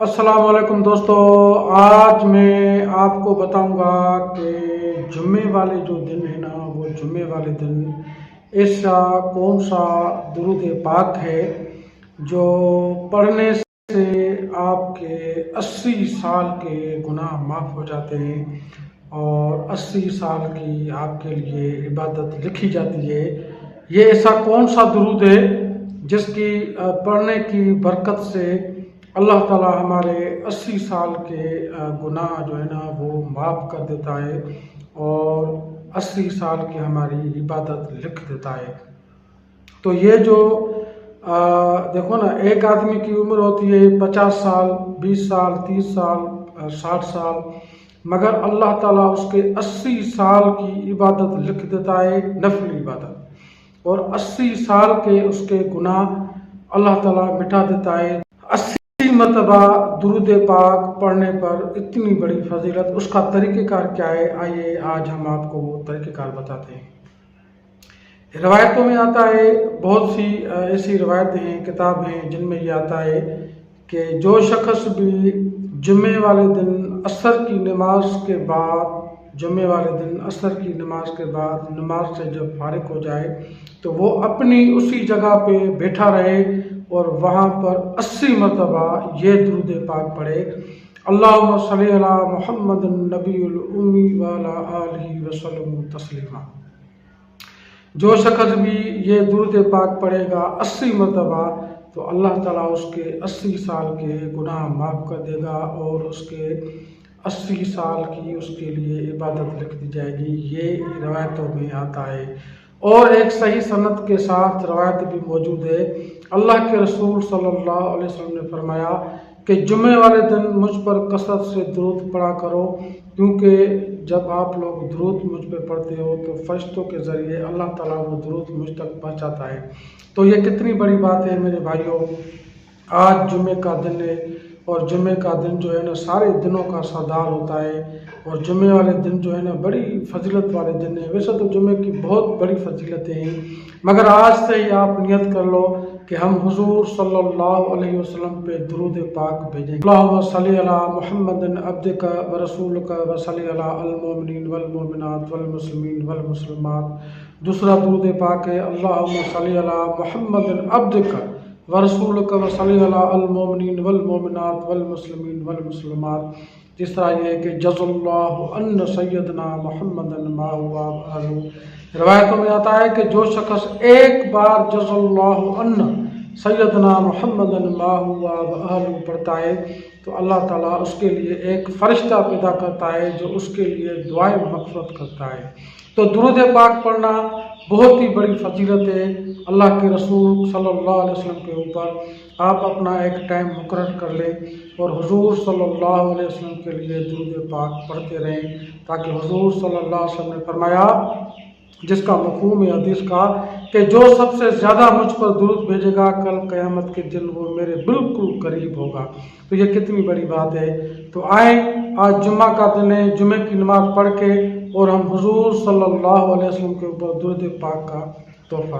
السلام علیکم دوستو، آج میں آپ کو بتاؤں گا کہ جمعے والے جو دن ہے نا، وہ جمعے والے دن ایسا کون سا درود پاک ہے جو پڑھنے سے آپ کے 80 سال کے گناہ معاف ہو جاتے ہیں اور 80 سال کی آپ کے لیے عبادت لکھی جاتی ہے۔ یہ ایسا کون سا درود ہے جس کی پڑھنے کی برکت سے اللہ تعالیٰ ہمارے 80 سال کے گناہ جو ہے نا وہ معاف کر دیتا ہے اور 80 سال کی ہماری عبادت لکھ دیتا ہے۔ تو یہ جو دیکھو نا، ایک آدمی کی عمر ہوتی ہے 50 سال، 20 سال، 30 سال، 60 سال، مگر اللہ تعالیٰ اس کے 80 سال کی عبادت لکھ دیتا ہے، نفل عبادت، اور 80 سال کے اس کے گناہ اللہ تعالیٰ مٹا دیتا ہے۔ 80 مرتبہ درود پاک پڑھنے پر اتنی بڑی فضیلت، اس کا طریقہ کار کیا ہے؟ آئیے آج ہم آپ کو وہ طریقہ کار بتاتے ہیں۔ روایتوں میں آتا ہے، بہت سی ایسی روایتیں ہیں، کتاب ہیں جن میں یہ آتا ہے کہ جو شخص بھی جمعے والے دن عصر کی نماز کے بعد عصر کی نماز کے بعد نماز سے جب فارغ ہو جائے تو وہ اپنی اسی جگہ پہ بیٹھا رہے اور وہاں پر 80 مرتبہ یہ درود پاک پڑھے: اللہم صلی علی محمد النبی الامی وعلی آلہ وسلم تسلیما۔ جو شخص بھی یہ درود پاک پڑھے گا 80 مرتبہ تو اللہ تعالیٰ اس کے 80 سال کے گناہ معاف کر دے گا اور اس کے 80 سال کی اس کے لیے عبادت لکھ دی جائے گی۔ یہ روایتوں میں آتا ہے، اور ایک صحیح سند کے ساتھ روایت بھی موجود ہے۔ اللہ کے رسول صلی اللہ علیہ وسلم نے فرمایا کہ جمعے والے دن مجھ پر کثرت سے درود پڑھا کرو، کیونکہ جب آپ لوگ درود مجھ پہ پڑھتے ہو تو فرشتوں کے ذریعے اللہ تعالیٰ وہ درود مجھ تک پہنچاتا ہے۔ تو یہ کتنی بڑی بات ہے میرے بھائیوں۔ آج جمعے کا دن ہے، اور جمعے کا دن جو ہے نا سارے دنوں کا سردار ہوتا ہے، اور جمعے والے دن جو ہے نا بڑی فضیلت والے دن ہے۔ ویسے تو جمعے کی بہت بڑی فضیلتیں ہیں، مگر آج سے ہی آپ نیت کر لو کہ ہم حضور صلی اللہ علیہ وسلم پہ درود پاک بھیجیں گے۔ اللہم صلی علی محمد عبدک ورسولک وصلی علی المؤمنین والمؤمنات والمسلمین والمسلمات۔ دوسرا درود پاک ہے: اللہم صلی علی محمد عبدک ورسولک وصلی علی المؤمنین والمؤمنات والمسلمین والمسلمات۔ تیسرا یہ ہے کہ جز اللہ ان سیدنا محمد ما ہوا اہلہ۔ روایتوں میں آتا ہے کہ جو شخص ایک بار جز اللہ ان سیدنا محمد ما ہوا اہلہ پڑھتا ہے تو اللہ تعالیٰ اس کے لیے ایک فرشتہ پیدا کرتا ہے جو اس کے لیے دعائیں مغفرت کرتا ہے۔ تو درود پاک پڑھنا بہت ہی بڑی فضیلت ہے اللہ کے رسول صلی اللہ علیہ وسلم کے اوپر۔ آپ اپنا ایک ٹائم مقرر کر لیں اور حضور صلی اللہ علیہ وسلم کے لیے درود پاک پڑھتے رہیں، تاکہ حضور صلی اللہ علیہ وسلم نے فرمایا، جس کا مفہوم ہے حدیث کا، کہ جو سب سے زیادہ مجھ پر درود بھیجے گا کل قیامت کے دن وہ میرے بالکل قریب ہوگا۔ تو یہ کتنی بڑی بات ہے۔ تو آئیں، آج جمعہ کا دن ہے، جمعے کی نماز پڑھ کے اور ہم حضور صلی اللہ علیہ وسلم کے اوپر درود پاک کا تحفہ